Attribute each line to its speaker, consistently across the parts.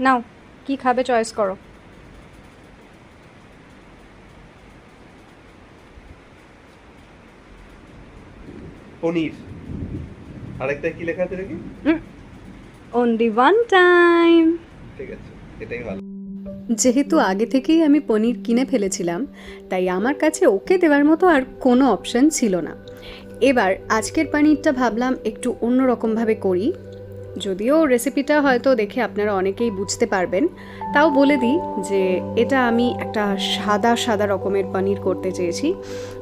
Speaker 1: নাও কি খাবে চয়েস করো।
Speaker 2: পনির। আরেকটা কি লেখা আছে দেখি?
Speaker 1: Only one time.
Speaker 2: ঠিক আছে, এটাই ভালো।
Speaker 1: যেহেতু আগে থেকেই আমি পনির কিনে ফেলেছিলাম, তাই আমার কাছে ওকে দেওয়ার মতো আর কোনো অপশন ছিল না। এবার আজকের পনিরটা ভাবলাম একটু অন্যরকমভাবে করি। যদিও রেসিপিটা হয়তো দেখে আপনারা অনেকেই বুঝতে পারবেন, তাও বলে দিই যে এটা আমি একটা সাদা সাদা রকমের পনির করতে চেয়েছি।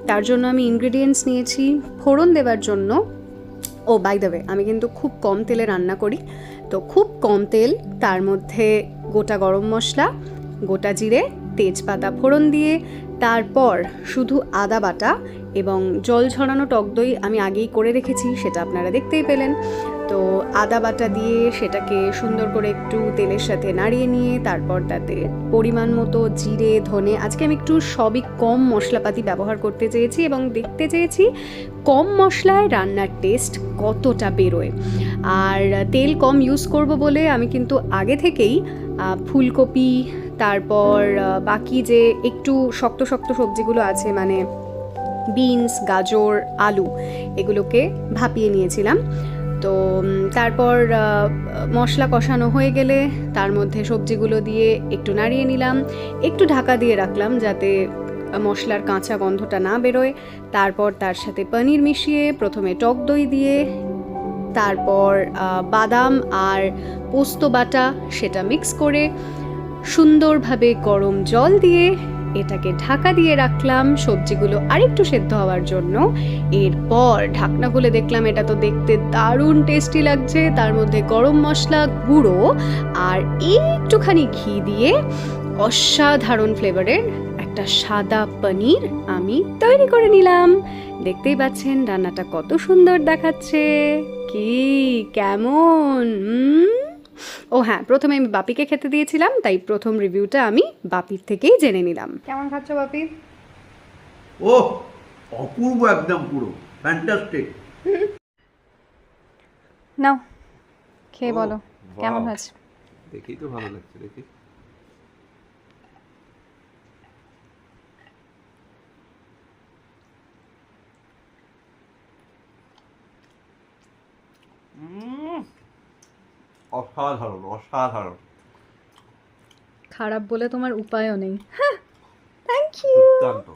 Speaker 1: তার জন্য আমি ইনগ্রেডিয়েন্টস নিয়েছি ফোড়ন দেওয়ার জন্য। ও বাই দ্য ওয়ে, আমি কিন্তু খুব কম তেলে রান্না করি, তো খুব কম তেল, তার মধ্যে গোটা গরম মশলা, গোটা জিরে, তেজপাতা ফোড়ন দিয়ে তারপর শুধু আদা বাটা এবং জল ঝরানো টক দই আমি আগেই করে রেখেছি, সেটা আপনারা দেখতেই পেলেন। তো আদা বাটা দিয়ে সেটাকে সুন্দর করে একটু তেলের সাথে নাড়িয়ে নিয়ে তারপর তাতে পরিমাণ মতো জিরে ধনে, আজকে আমি একটু সবই কম মশলাপাতি ব্যবহার করতে চেয়েছি এবং দেখতে চেয়েছি কম মশলায় রান্নার টেস্ট কতটা বেরোয়। আর তেল কম ইউজ করব বলে আমি কিন্তু আগে থেকেই ফুলকপি, তারপর বাকি যে একটু শক্ত শক্ত সবজিগুলো আছে মানে বিনস, গাজর, আলু, এগুলোকে ভাপিয়ে নিয়েছিলাম। তো তারপর মশলা কষানো হয়ে গেলে তার মধ্যে সবজিগুলো দিয়ে একটু নাড়িয়ে নিলাম, একটু ঢাকা দিয়ে রাখলাম যাতে মশলার কাঁচা গন্ধটা না বেরোয়। তারপর তার সাথে পনির মিশিয়ে প্রথমে টক দই দিয়ে তারপর বাদাম আর পোস্ত বাটা সেটা মিক্স করে সুন্দরভাবে গরম জল দিয়ে এটাকে ঢাকা দিয়ে রাখলাম সবজিগুলো আরেকটু সেদ্ধ হওয়ার জন্য। এরপর ঢাকনা খুলে দেখলাম এটা তো দেখতে দারুণ টেস্টি লাগছে, তার মধ্যে গরম মশলা গুঁড়ো আর একটুখানি ঘি দিয়ে অসাধারণ ফ্লেভারের একটা সাদা পনির আমি তৈরি করে নিলাম। দেখতেই পাচ্ছেন রান্নাটা কত সুন্দর দেখাচ্ছে। কি কেমন? ও হ্যাঁ, প্রথমে আমি বাপিকে খেতে দিয়েছিলাম, তাই প্রথম রিভিউটা আমি বাপির থেকেই জেনে নিলাম। কেমন খাচ্ছ বাপি?
Speaker 3: ও অপূর্ব, একদম পুরো ফ্যান্টাস্টিক।
Speaker 1: নাও খেয়ে
Speaker 2: ও,
Speaker 1: বলো কেমন
Speaker 2: বাহ।
Speaker 1: হয়েছে।
Speaker 2: দেখেই তো ভালো লাগছে, দেখি। অসাধারণ, অসাধারণ।
Speaker 1: খারাপ বলে তোমার উপায়ও নেই। Thank you.
Speaker 2: দুর্দান্ত।